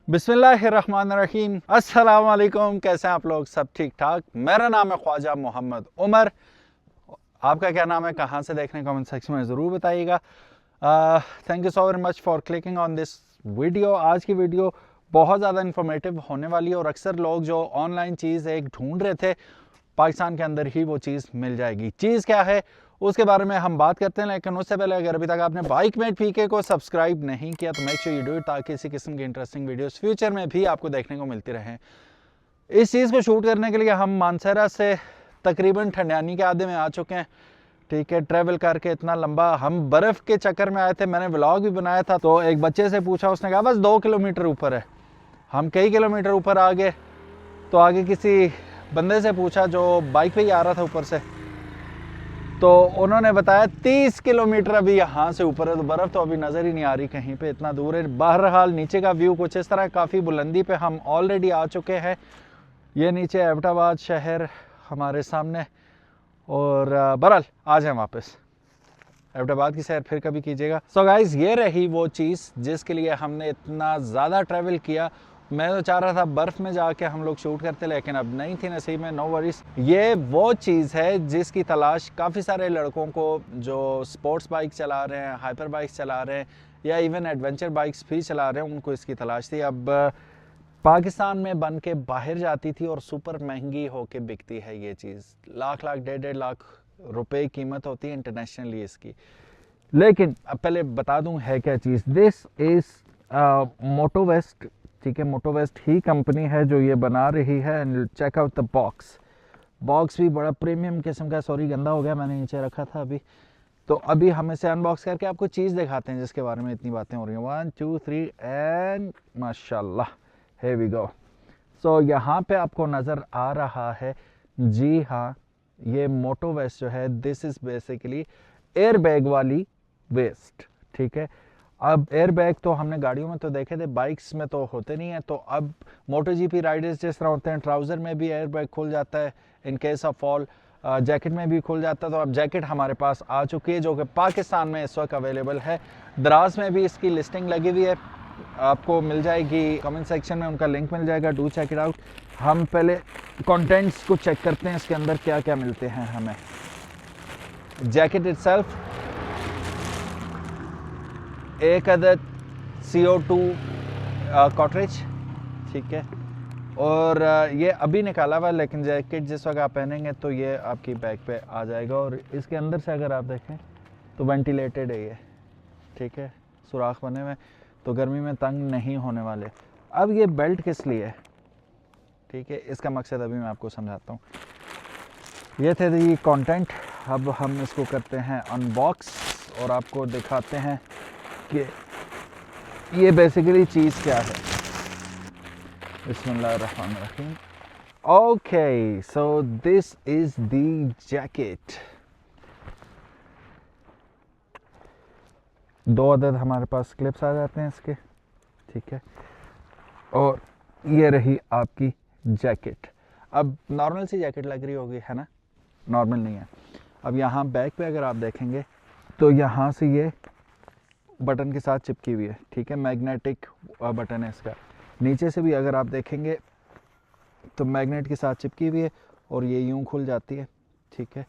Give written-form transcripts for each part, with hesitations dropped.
बिस्मिल्लाहिर्रहमानिर्रहीम, अस्सलाम वालेकुम। कैसे हैं आप लोग? सब ठीक ठाक। मेरा नाम है ख्वाजा मोहम्मद उमर। आपका क्या नाम है? कहाँ से देख रहे हैं? कमेंट सेक्शन में ज़रूर बताइएगा। Thank you so very much for clicking on this video. आज की वीडियो बहुत ज़्यादा इन्फॉर्मेटिव होने वाली है और अक्सर लोग जो ऑनलाइन चीज़ एक ढूंढ रहे थे, पाकिस्तान के अंदर ही वो चीज़ मिल जाएगी। चीज़ क्या है उसके बारे में हम बात करते हैं, लेकिन उससे पहले अगर अभी तक आपने बाइकमेट पीके को सब्सक्राइब नहीं किया तो make sure you do it, ताकि इसी किस्म की इंटरेस्टिंग वीडियोस फ्यूचर में भी आपको देखने को मिलती रहें। इस चीज़ को शूट करने के लिए हम मानसरा से तकरीबन ठंडियानी के आधे में आ चुके हैं। ठीक है, ट्रैवल करके इतना लंबा, हम बर्फ़ के चक्कर में आए थे। मैंने व्लॉग भी बनाया था, तो एक बच्चे से पूछा, उसने कहा बस 2 किलोमीटर ऊपर है। हम कई किलोमीटर ऊपर आ गए, तो आगे किसी बंदे से पूछा जो बाइक पे ही आ रहा था ऊपर से, तो उन्होंने बताया 30 किलोमीटर अभी यहाँ से ऊपर है। तो बर्फ़ तो अभी नज़र ही नहीं आ रही कहीं पे, इतना दूर है। बहरहाल नीचे का व्यू कुछ इस तरह, काफ़ी बुलंदी पे हम ऑलरेडी आ चुके हैं। ये नीचे एबटाबाद शहर हमारे सामने, और बहरहाल आ जाए वापस। एबटाबाद की सैर फिर कभी कीजिएगा। सो गाइस, ये रही वो चीज़ जिसके लिए हमने इतना ज़्यादा ट्रैवल किया। मैं तो चाह रहा था बर्फ़ में जाके हम लोग शूट करते, लेकिन अब नहीं थी नसीब में। No worries. ये वो चीज़ है जिसकी तलाश काफ़ी सारे लड़कों को जो स्पोर्ट्स बाइक चला रहे हैं, हाइपर बाइक्स चला रहे हैं, या इवन एडवेंचर बाइक्स भी चला रहे हैं, उनको इसकी तलाश थी। अब पाकिस्तान में बन के बाहर जाती थी और सुपर महंगी होके बिकती है ये चीज़। लाख लाख 1.5 लाख रुपए कीमत होती है इंटरनेशनली इसकी। लेकिन अब पहले बता दूं है क्या चीज़। This is मोटोवेस्ट। ठीक है, मोटोवेस्ट ही कंपनी है जो ये बना रही है। And check out the box. Box भी बड़ा प्रीमियम किस्म का। सॉरी, गंदा हो गया, मैंने नीचे रखा था अभी। तो अभी हम इसे अनबॉक्स करके आपको चीज़ दिखाते हैं जिसके बारे में इतनी बातें हो रही हैं। 1 2 3 एंड माशाल्लाह, here we go। सो यहाँ पे आपको नज़र आ रहा है, जी हाँ, ये मोटोवेस्ट जो है, this is basically air bag वाली वेस्ट। ठीक है, अब एयर बैग तो हमने गाड़ियों में तो देखे थे, बाइक्स में तो होते नहीं है। तो अब मोटो जीपी राइडर्स जिस तरह होते हैं, ट्राउज़र में भी एयर बैग खुल जाता है in case of fall, jacket में भी खुल जाता है। तो अब जैकेट हमारे पास आ चुकी है जो कि पाकिस्तान में इस वक्त अवेलेबल है। दराज में भी इसकी लिस्टिंग लगी हुई है, आपको मिल जाएगी। कमेंट सेक्शन में उनका लिंक मिल जाएगा, डू चेक इट आउट। हम पहले कंटेंट्स को चेक करते हैं, इसके अंदर क्या क्या मिलते हैं हमें। जैकेट इटसेल्फ, एक अदद CO2 कॉटरेज। ठीक है, और ये अभी निकाला हुआ, लेकिन जैकेट जिस वक्त आप पहनेंगे तो ये आपकी बैक पे आ जाएगा। और इसके अंदर से अगर आप देखें तो वेंटिलेटेड है ये। ठीक है, सुराख बने हुए, तो गर्मी में तंग नहीं होने वाले। अब ये बेल्ट किस लिए है? ठीक है, इसका मकसद अभी मैं आपको समझाता हूँ। ये थे ये कंटेंट। अब हम इसको करते हैं अनबॉक्स और आपको दिखाते हैं कि ये बेसिकली चीज़ क्या है। बिस्मिल्लाहिर्रहमानिर्रहीम। Okay, so this is the jacket. 2 अदद हमारे पास क्लिप्स आ जाते हैं इसके। ठीक है, और ये रही आपकी जैकेट। अब नॉर्मल सी जैकेट लग रही होगी, है ना? नॉर्मल नहीं है। अब यहाँ बैक पे अगर आप देखेंगे तो यहाँ से ये बटन के साथ चिपकी हुई है। ठीक है, मैग्नेटिक बटन है इसका। नीचे से भी अगर आप देखेंगे तो मैग्नेट के साथ चिपकी हुई है और ये यूँ खुल जाती है। ठीक है,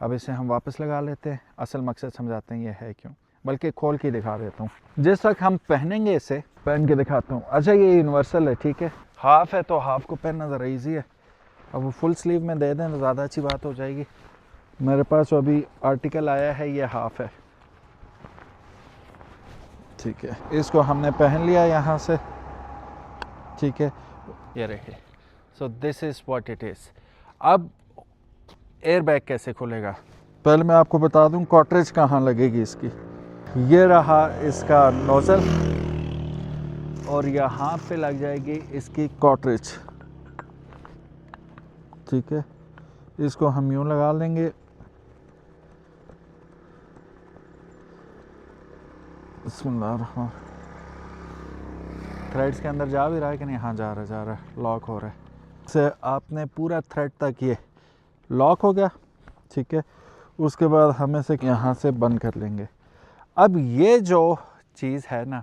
अब इसे हम वापस लगा लेते हैं। असल मकसद समझाते हैं ये है क्यों, बल्कि खोल के दिखा देता हूँ। जिस वक्त हम पहनेंगे इसे, पहन के दिखाता हूँ। अच्छा, ये यूनिवर्सल है। ठीक है, हाफ है तो हाफ को पहनना ज़रा ईजी है। अब वो फुल स्लीव में दे दें तो ज़्यादा अच्छी बात हो जाएगी। मेरे पास अभी आर्टिकल आया है, ये हाफ है। ठीक है, इसको हमने पहन लिया यहाँ से। ठीक है, ये रहिए। So this is what it is. अब एयर बैग कैसे खुलेगा, पहले मैं आपको बता दूं कॉटरेज कहाँ लगेगी इसकी। ये रहा इसका नोज़ल और यहाँ पे लग जाएगी इसकी कॉटरेज। ठीक है, इसको हम यूँ लगा लेंगे। बिस्मिल्लाह। थ्रेड्स के अंदर जा भी रहा है कि नहीं? हाँ, जा रहा है, लॉक हो रहा है। से आपने पूरा थ्रेड तक ये लॉक हो गया। ठीक है, उसके बाद हम इसे यहाँ से बंद कर लेंगे। अब ये जो चीज़ है ना,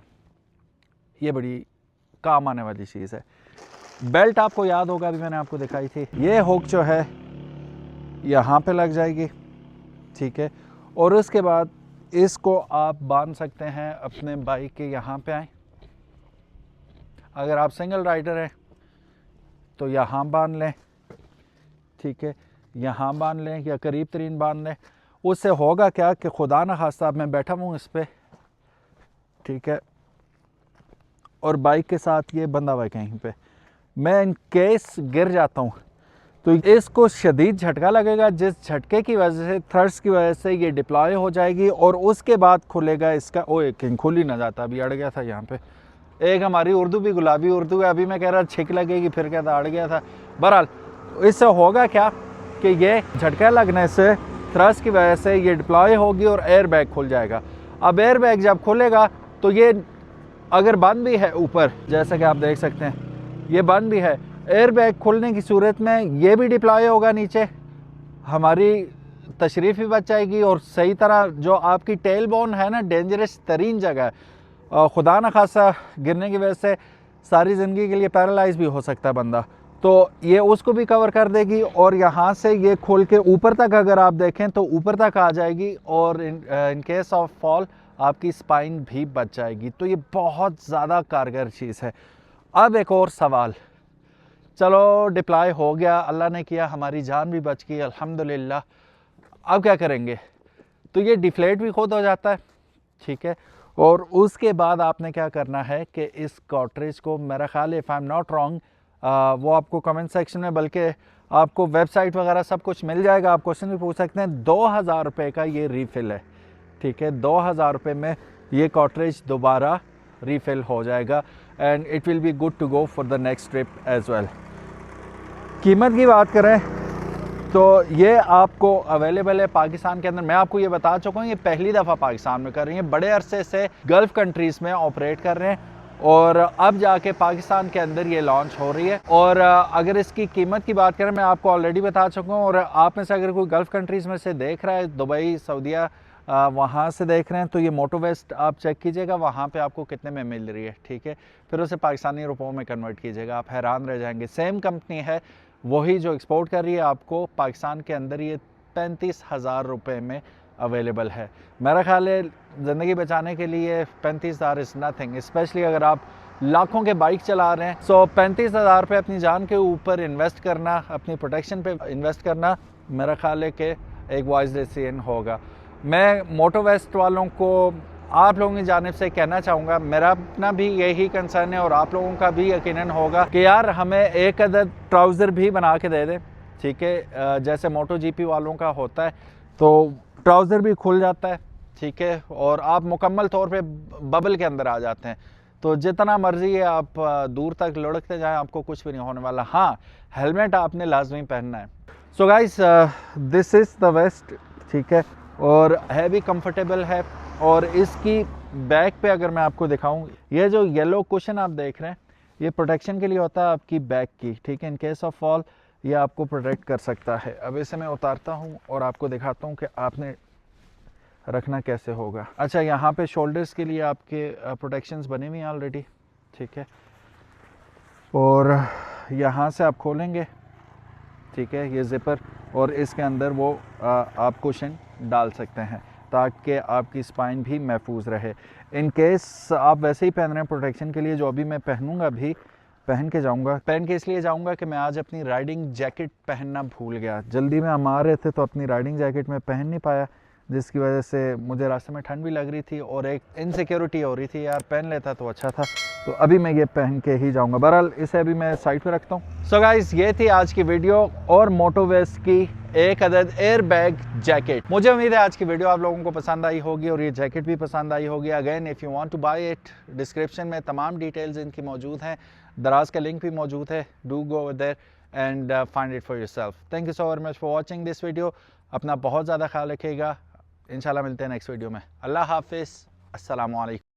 ये बड़ी काम आने वाली चीज़ है। बेल्ट आपको याद होगा, अभी मैंने आपको दिखाई थी, ये हुक जो है यहाँ पे लग जाएगी, ठीक है। और उसके बाद इसको आप बांध सकते हैं अपने बाइक के यहाँ पे आए। अगर आप सिंगल राइडर हैं तो यहाँ बांध लें, ठीक है, यहाँ बांध लें या करीब तरीन बांध लें। उससे होगा क्या कि खुदा न खास्ता मैं बैठा हूँ इस पर, ठीक है, और बाइक के साथ ये बंधा हुआ है कहीं पे, मैं इन केस गिर जाता हूँ तो इसको शदीद झटका लगेगा, जिस झटके की वजह से, थ्रस्ट की वजह से ये डिप्लॉय हो जाएगी और उसके बाद खुलेगा इसका। ओए किंग खुल ही ना जाता, अभी अड़ गया था यहाँ पे। एक हमारी उर्दू भी गुलाबी उर्दू है, अभी मैं कह रहा छिक लगेगी, फिर क्या था अड़ गया था। बहरहाल इससे होगा क्या कि ये झटका लगने से, थ्रस्ट की वजह से ये डिप्लॉय होगी और एयर बैग खुल जाएगा। अब एयर बैग जब खुलेगा तो ये अगर बंद भी है ऊपर, जैसा कि आप देख सकते हैं ये बंद भी है, एयर बैग खुलने की सूरत में ये भी डिप्लॉय होगा नीचे, हमारी तशरीफ़ भी बच जाएगी। और सही तरह जो आपकी टेल बोन है ना, डेंजरस तरीन जगह, खुदा न खासा गिरने की वजह से सारी ज़िंदगी के लिए पैरालाइज भी हो सकता है बंदा, तो ये उसको भी कवर कर देगी। और यहाँ से ये खोल के ऊपर तक अगर आप देखें तो ऊपर तक आ जाएगी और इन केस ऑफ फॉल आपकी स्पाइन भी बच जाएगी। तो ये बहुत ज़्यादा कारगर चीज़ है। अब एक और सवाल, चलो डिप्लॉय हो गया, अल्लाह ने किया, हमारी जान भी बच गई अल्हम्दुलिल्लाह, अब क्या करेंगे? तो ये डिफ्लेट भी खुद हो जाता है, ठीक है। और उसके बाद आपने क्या करना है कि इस कार्ट्रिज को, मेरा ख्याल if I am not wrong, वो आपको कमेंट सेक्शन में, बल्कि आपको वेबसाइट वगैरह सब कुछ मिल जाएगा, आप क्वेश्चन भी पूछ सकते हैं। 2000 रुपये का ये रीफ़िल है, ठीक है। 2000 रुपये में ये कार्ट्रिज दोबारा रीफ़िल हो जाएगा and it will be good to go for the next trip as well. कीमत की बात करें तो ये आपको अवेलेबल है पाकिस्तान के अंदर। मैं आपको ये बता चुका हूँ, ये पहली दफ़ा पाकिस्तान में कर रही हैं, बड़े अरसे से गल्फ़ कंट्रीज़ में ऑपरेट कर रहे हैं और अब जाके पाकिस्तान के अंदर ये लॉन्च हो रही है। और अगर इसकी कीमत की बात करें, मैं आपको ऑलरेडी बता चुका हूँ, और आप में से अगर कोई गल्फ़ कंट्रीज़ में से देख रहा है, दुबई, सऊदीया, वहाँ से देख रहे हैं, तो ये मोटो वेस्ट आप चेक कीजिएगा वहाँ पे आपको कितने में मिल रही है, ठीक है। फिर उसे पाकिस्तानी रुपयों में कन्वर्ट कीजिएगा, आप हैरान रह जाएंगे। सेम कंपनी है, वही जो एक्सपोर्ट कर रही है, आपको पाकिस्तान के अंदर ये 35,000 रुपये में अवेलेबल है। मेरा ख्याल है ज़िंदगी बचाने के लिए 35,000 इज़ नथिंग, स्पेशली अगर आप लाखों के बाइक चला रहे हैं। सो 35,000 रुपये अपनी जान के ऊपर इन्वेस्ट करना, अपनी प्रोटेक्शन पे इन्वेस्ट करना, मेरा ख्याल है कि एक वाइज डिसीजन होगा। मैं मोटो वेस्ट वालों को, आप लोगों की जानिब से कहना चाहूँगा, मेरा अपना भी यही कंसर्न है और आप लोगों का भी यकीनन होगा कि यार हमें एक अदद ट्राउज़र भी बना के दे दें, ठीक है। जैसे मोटो जीपी वालों का होता है तो ट्राउज़र भी खुल जाता है, ठीक है, और आप मुकम्मल तौर पे बबल के अंदर आ जाते हैं, तो जितना मर्जी है आप दूर तक लुढ़कते जाएं, आपको कुछ भी नहीं होने वाला। हाँ, हेलमेट आपने लाजमी पहनना है। So guys, this is the vest, ठीक है, और है भी कंफर्टेबल है। और इसकी बैक पे अगर मैं आपको दिखाऊं, ये जो येलो कुशन आप देख रहे हैं, ये प्रोटेक्शन के लिए होता है आपकी बैक की, ठीक है। इन केस ऑफ फॉल ये आपको प्रोटेक्ट कर सकता है। अब इसे मैं उतारता हूं और आपको दिखाता हूं कि आपने रखना कैसे होगा। अच्छा, यहाँ पे शोल्डर्स के लिए आपके प्रोटेक्शंस बने हुए हैं ऑलरेडी, ठीक है। और यहाँ से आप खोलेंगे, ठीक है, ये ज़िपर, और इसके अंदर वो आप कुशन डाल सकते हैं ताकि आपकी स्पाइन भी महफूज रहे। इन केस आप वैसे ही पहन रहे हैं प्रोटेक्शन के लिए, जो अभी मैं पहनूंगा, भी पहन के जाऊंगा। पहन के इसलिए जाऊंगा कि मैं आज अपनी राइडिंग जैकेट पहनना भूल गया। जल्दी में हम आ रहे थे तो अपनी राइडिंग जैकेट में पहन नहीं पाया, जिसकी वजह से मुझे रास्ते में ठंड भी लग रही थी और एक इनसिक्योरिटी हो रही थी, यार पहन लेता तो अच्छा था। तो अभी मैं ये पहन के ही जाऊंगा। बहरहाल इसे अभी मैं साइड पे रखता हूँ। सो गाइस, ये थी आज की वीडियो और मोटो वेस्ट की एक अदद एयर बैग जैकेट। मुझे उम्मीद है आज की वीडियो आप लोगों को पसंद आई होगी और ये जैकेट भी पसंद आई होगी। Again, if you want to buy it, description में तमाम डिटेल्स इनकी मौजूद हैं, दराज का लिंक भी मौजूद है। Do go over there and find it for yourself. Thank you so very much for watching this video. अपना बहुत ज़्यादा ख्याल रखिएगा। इंशाल्लाह मिलते हैं नेक्स्ट वीडियो में। अल्लाह हाफिज़, अस्सलामु अलैकुम।